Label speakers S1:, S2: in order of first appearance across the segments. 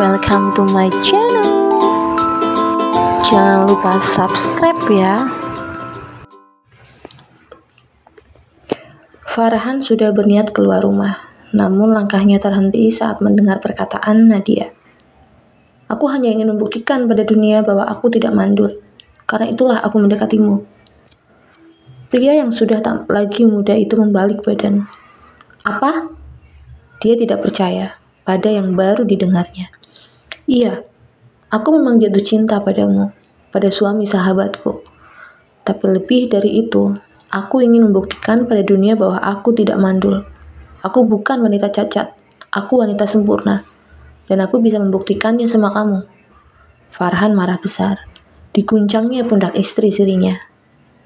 S1: welcome to my channel. Jangan lupa subscribe ya. Farhan sudah berniat keluar rumah, namun langkahnya terhenti saat mendengar perkataan Nadia. Aku hanya ingin membuktikan pada dunia bahwa aku tidak mandul. Karena itulah aku mendekatimu. Pria yang sudah tak lagi muda itu membalik badan. Apa? Dia tidak percaya pada yang baru didengarnya. Iya, aku memang jatuh cinta padamu, pada suami sahabatku. Tapi lebih dari itu, aku ingin membuktikan pada dunia bahwa aku tidak mandul. Aku bukan wanita cacat, aku wanita sempurna. Dan aku bisa membuktikannya sama kamu. Farhan marah besar. Diguncangnya pundak istri sirinya.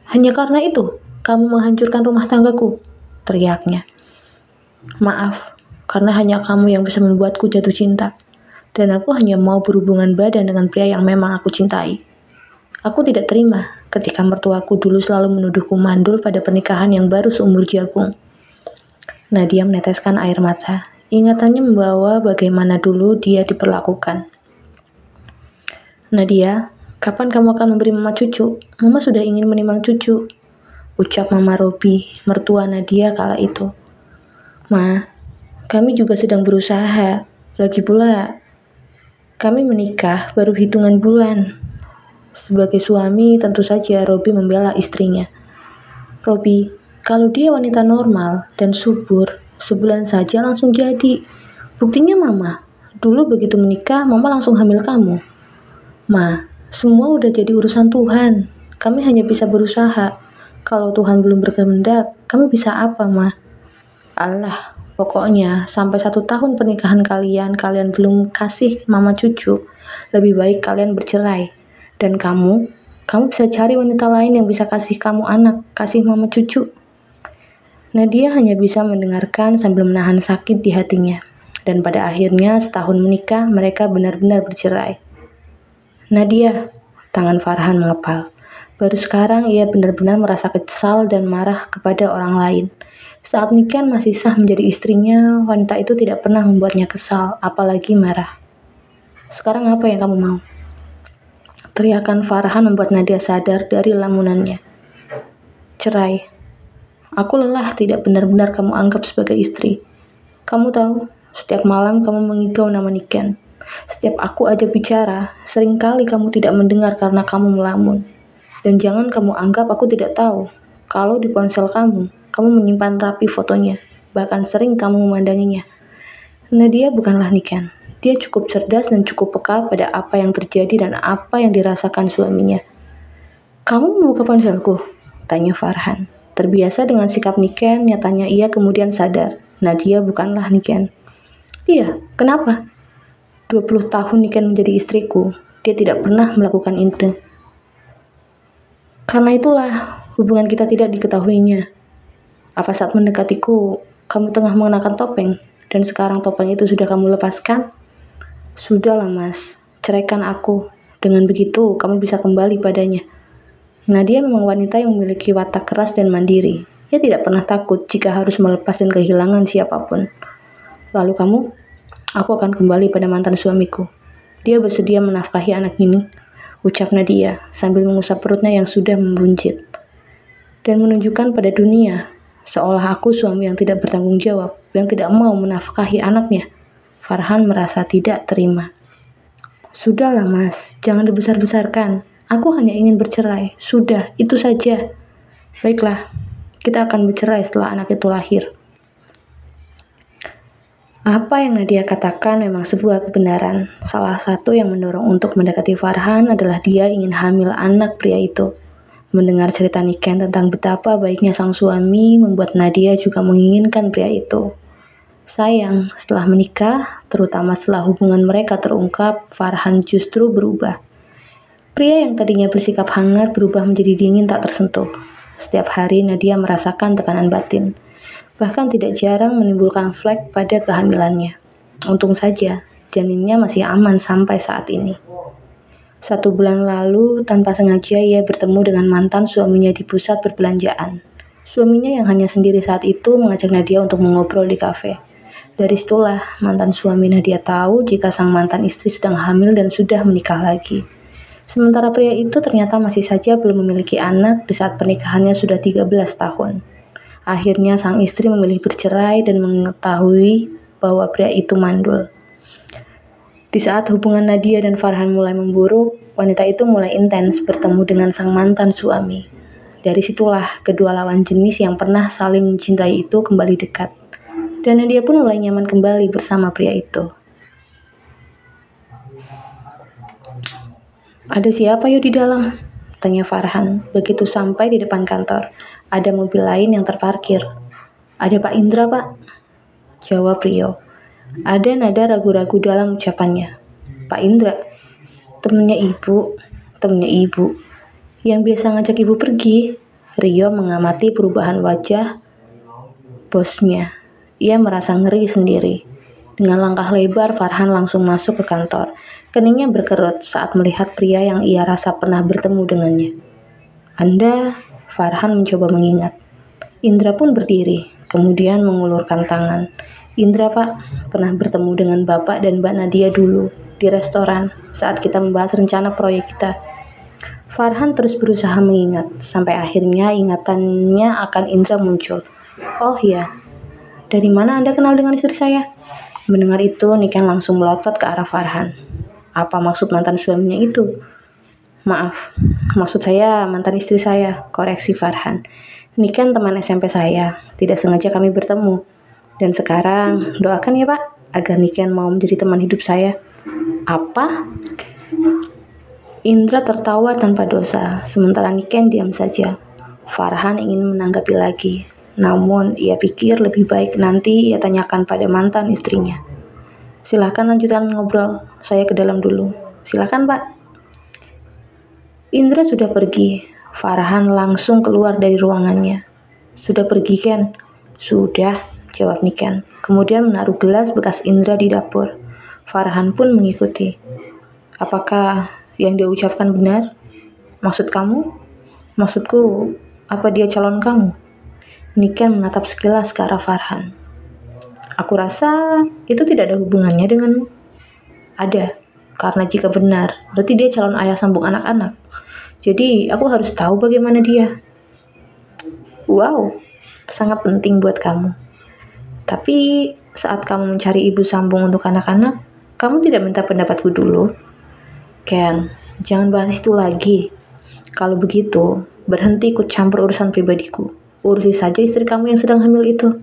S1: Hanya karena itu, kamu menghancurkan rumah tanggaku, teriaknya. Maaf, karena hanya kamu yang bisa membuatku jatuh cinta. Dan aku hanya mau berhubungan badan dengan pria yang memang aku cintai. Aku tidak terima ketika mertuaku dulu selalu menuduhku mandul pada pernikahan yang baru seumur jagung. Nadia meneteskan air mata. Ingatannya membawa bagaimana dulu dia diperlakukan. Nadia, kapan kamu akan memberi mama cucu? Mama sudah ingin menimang cucu, ucap Mama Robi, mertua Nadia kala itu. Ma, kami juga sedang berusaha. Lagi pula, kami menikah baru hitungan bulan. Sebagai suami, tentu saja Robi membela istrinya. Robi, kalau dia wanita normal dan subur, sebulan saja langsung jadi. Buktinya Mama, dulu begitu menikah, Mama langsung hamil kamu. Ma, semua udah jadi urusan Tuhan. Kami hanya bisa berusaha. Kalau Tuhan belum berkehendak, kami bisa apa, Ma? Allah, pokoknya sampai 1 tahun pernikahan kalian belum kasih mama cucu, lebih baik kalian bercerai. Dan kamu bisa cari wanita lain yang bisa kasih kamu anak, kasih mama cucu. Nadia hanya bisa mendengarkan sambil menahan sakit di hatinya. Dan pada akhirnya setahun menikah, mereka benar-benar bercerai. Nadia, tangan Farhan mengepal. Baru sekarang ia benar-benar merasa kesal dan marah kepada orang lain. Saat Niken masih sah menjadi istrinya, wanita itu tidak pernah membuatnya kesal, apalagi marah. Sekarang apa yang kamu mau? Teriakan Farhan membuat Nadia sadar dari lamunannya. Cerai. Aku lelah tidak benar-benar kamu anggap sebagai istri. Kamu tahu, setiap malam kamu mengigau nama Niken. Setiap aku ajak bicara, seringkali kamu tidak mendengar karena kamu melamun. Dan jangan kamu anggap aku tidak tahu, kalau di ponsel kamu menyimpan rapi fotonya, bahkan sering kamu memandanginya. Nadia bukanlah Niken. Dia cukup cerdas dan cukup peka pada apa yang terjadi dan apa yang dirasakan suaminya. Kamu membuka ponselku? Tanya Farhan. Terbiasa dengan sikap Niken, nyatanya ia kemudian sadar. Nadia bukanlah Niken. Iya, kenapa? 20 tahun Niken menjadi istriku, dia tidak pernah melakukan itu. Karena itulah, hubungan kita tidak diketahuinya. Apa saat mendekatiku, kamu tengah mengenakan topeng, dan sekarang topeng itu sudah kamu lepaskan? Sudahlah mas, ceraikan aku. Dengan begitu, kamu bisa kembali padanya. Nadia memang wanita yang memiliki watak keras dan mandiri. Ia tidak pernah takut jika harus melepas dan kehilangan siapapun. Lalu kamu? Aku akan kembali pada mantan suamiku. Dia bersedia menafkahi anak ini, ucap Nadia sambil mengusap perutnya yang sudah membuncit. Dan menunjukkan pada dunia, seolah aku suami yang tidak bertanggung jawab, yang tidak mau menafkahi anaknya. Farhan merasa tidak terima. Sudahlah mas, jangan dibesar-besarkan. Aku hanya ingin bercerai. Sudah, itu saja. Baiklah, kita akan bercerai setelah anak itu lahir. Apa yang Nadia katakan memang sebuah kebenaran. Salah satu yang mendorong untuk mendekati Farhan adalah dia ingin hamil anak pria itu. Mendengar cerita Niken tentang betapa baiknya sang suami membuat Nadia juga menginginkan pria itu. Sayang, setelah menikah, terutama setelah hubungan mereka terungkap, Farhan justru berubah. Pria yang tadinya bersikap hangat berubah menjadi dingin tak tersentuh. Setiap hari Nadia merasakan tekanan batin. Bahkan tidak jarang menimbulkan flek pada kehamilannya. Untung saja, janinnya masih aman sampai saat ini. 1 bulan lalu, tanpa sengaja ia bertemu dengan mantan suaminya di pusat perbelanjaan. Suaminya yang hanya sendiri saat itu mengajak Nadia untuk mengobrol di kafe. Dari situlah mantan suami Nadia tahu jika sang mantan istri sedang hamil dan sudah menikah lagi. Sementara pria itu ternyata masih saja belum memiliki anak di saat pernikahannya sudah 13 tahun. Akhirnya sang istri memilih bercerai dan mengetahui bahwa pria itu mandul. Di saat hubungan Nadia dan Farhan mulai memburuk, wanita itu mulai intens bertemu dengan sang mantan suami. Dari situlah kedua lawan jenis yang pernah saling mencintai itu kembali dekat. Dan Nadia pun mulai nyaman kembali bersama pria itu. "Ada siapa yuk di dalam?" tanya Farhan begitu sampai di depan kantor. Ada mobil lain yang terparkir. "Ada Pak Indra, Pak," jawab Rio. Ada nada ragu-ragu dalam ucapannya. "Pak Indra, temennya ibu, yang biasa ngajak ibu pergi." Rio mengamati perubahan wajah bosnya. Ia merasa ngeri sendiri. Dengan langkah lebar, Farhan langsung masuk ke kantor. Keningnya berkerut saat melihat pria yang ia rasa pernah bertemu dengannya. "Anda?" Farhan mencoba mengingat. Indra pun berdiri, kemudian mengulurkan tangan. "Indra, Pak, pernah bertemu dengan Bapak dan Mbak Nadia dulu di restoran saat kita membahas rencana proyek kita." Farhan terus berusaha mengingat, sampai akhirnya ingatannya akan Indra muncul. "Oh ya, dari mana Anda kenal dengan istri saya?" Mendengar itu, Niken langsung melotot ke arah Farhan. "Apa maksud mantan suaminya itu?" "Maaf, maksud saya mantan istri saya," koreksi Farhan. "Niken teman SMP saya, tidak sengaja kami bertemu. Dan sekarang, doakan ya Pak, agar Niken mau menjadi teman hidup saya." "Apa?" Indra tertawa tanpa dosa, sementara Niken diam saja. Farhan ingin menanggapi lagi, namun ia pikir lebih baik nanti ia tanyakan pada mantan istrinya. "Silakan lanjutkan ngobrol, saya ke dalam dulu." "Silakan Pak." Indra sudah pergi. Farhan langsung keluar dari ruangannya. "Sudah pergi, Ken?" "Sudah," jawab Niken. Kemudian menaruh gelas bekas Indra di dapur. Farhan pun mengikuti. "Apakah yang dia ucapkan benar? Maksud kamu?" "Maksudku, apa dia calon kamu?" Niken menatap sekilas ke arah Farhan. "Aku rasa itu tidak ada hubungannya denganmu." "Ada, karena jika benar, berarti dia calon ayah sambung anak-anak. Jadi, aku harus tahu bagaimana dia." "Wow, sangat penting buat kamu. Tapi, saat kamu mencari ibu sambung untuk anak-anak, kamu tidak minta pendapatku dulu?" "Ken, jangan bahas itu lagi. Kalau begitu, berhenti ikut campur urusan pribadiku. Urusi saja istri kamu yang sedang hamil itu."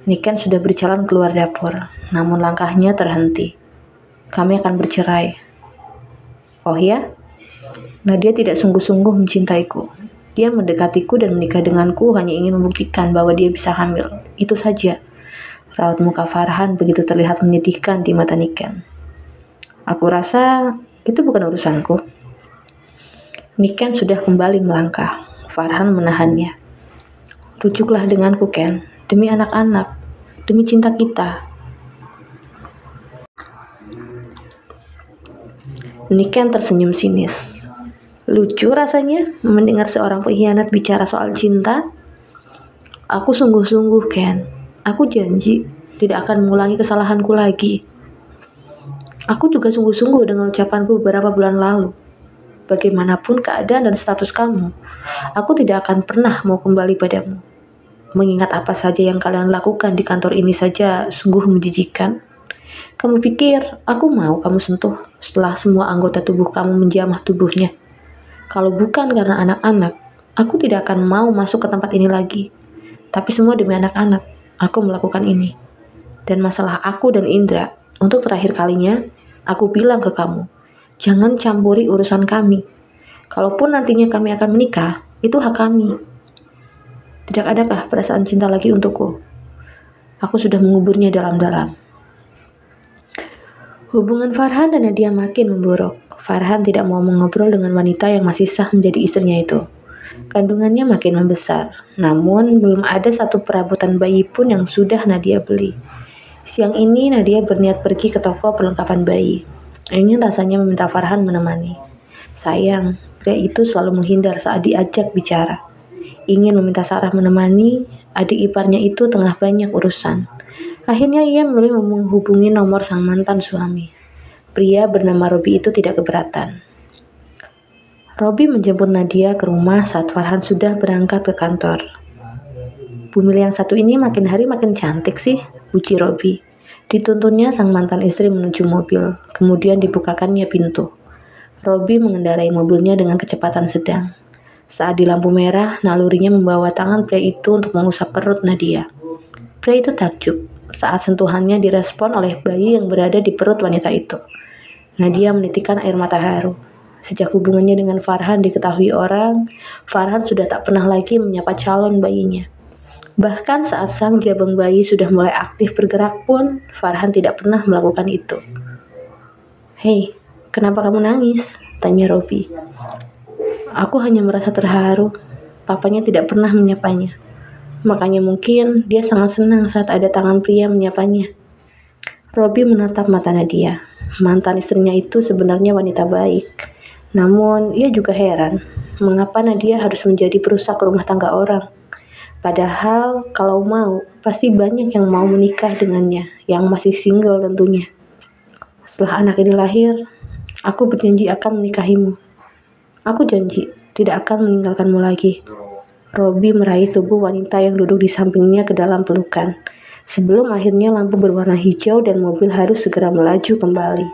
S1: Niken sudah berjalan keluar dapur, namun langkahnya terhenti. "Kami akan bercerai." "Oh ya?" "Nadia tidak sungguh-sungguh mencintaiku. Dia mendekatiku dan menikah denganku hanya ingin membuktikan bahwa dia bisa hamil. Itu saja." Raut muka Farhan begitu terlihat menyedihkan di mata Niken. "Aku rasa itu bukan urusanku." Niken sudah kembali melangkah. Farhan menahannya. "Rujuklah denganku, Ken. Demi anak-anak. Demi cinta kita." Niken tersenyum sinis. Lucu rasanya mendengar seorang pengkhianat bicara soal cinta. "Aku sungguh-sungguh, Ken. Aku janji tidak akan mengulangi kesalahanku lagi." "Aku juga sungguh-sungguh dengan ucapanku beberapa bulan lalu. Bagaimanapun keadaan dan status kamu, aku tidak akan pernah mau kembali padamu. Mengingat apa saja yang kalian lakukan di kantor ini saja sungguh menjijikan. Kamu pikir aku mau kamu sentuh setelah semua anggota tubuh kamu menjamah tubuhnya? Kalau bukan karena anak-anak, aku tidak akan mau masuk ke tempat ini lagi. Tapi semua demi anak-anak, aku melakukan ini. Dan masalah aku dan Indra, untuk terakhir kalinya, aku bilang ke kamu, jangan campuri urusan kami. Kalaupun nantinya kami akan menikah, itu hak kami. Tidak adakah perasaan cinta lagi untukku? Aku sudah menguburnya dalam-dalam." Hubungan Farhan dan Nadia makin memburuk. Farhan tidak mau mengobrol dengan wanita yang masih sah menjadi istrinya itu. Kandungannya makin membesar, namun belum ada satu perabotan bayi pun yang sudah Nadia beli. Siang ini Nadia berniat pergi ke toko perlengkapan bayi. Ingin rasanya meminta Farhan menemani. Sayang, pria itu selalu menghindar saat diajak bicara. Ingin meminta Sarah menemani, adik iparnya itu tengah banyak urusan. Akhirnya ia memilih menghubungi nomor sang mantan suami. Pria bernama Robi itu tidak keberatan. Robi menjemput Nadia ke rumah saat Farhan sudah berangkat ke kantor. Bumil yang satu ini makin hari makin cantik sih, puji Robi. Dituntunnya sang mantan istri menuju mobil, kemudian dibukakannya pintu. Robi mengendarai mobilnya dengan kecepatan sedang. Saat di lampu merah, nalurinya membawa tangan pria itu untuk mengusap perut Nadia. Pria itu takjub saat sentuhannya direspon oleh bayi yang berada di perut wanita itu. Nadia menitikkan air mata haru. Sejak hubungannya dengan Farhan diketahui orang, Farhan sudah tak pernah lagi menyapa calon bayinya. Bahkan saat sang jabang bayi sudah mulai aktif bergerak pun, Farhan tidak pernah melakukan itu. "Hei, kenapa kamu nangis?" tanya Robi. "Aku hanya merasa terharu. Papanya tidak pernah menyapanya. Makanya mungkin dia sangat senang saat ada tangan pria menyapanya." Robi menatap mata Nadia. Mantan istrinya itu sebenarnya wanita baik. Namun, ia juga heran, mengapa Nadia harus menjadi perusak rumah tangga orang. Padahal, kalau mau, pasti banyak yang mau menikah dengannya, yang masih single tentunya. "Setelah anak ini lahir, aku berjanji akan menikahimu. Aku janji tidak akan meninggalkanmu lagi." Robi meraih tubuh wanita yang duduk di sampingnya ke dalam pelukan. Sebelum akhirnya lampu berwarna hijau dan mobil harus segera melaju kembali.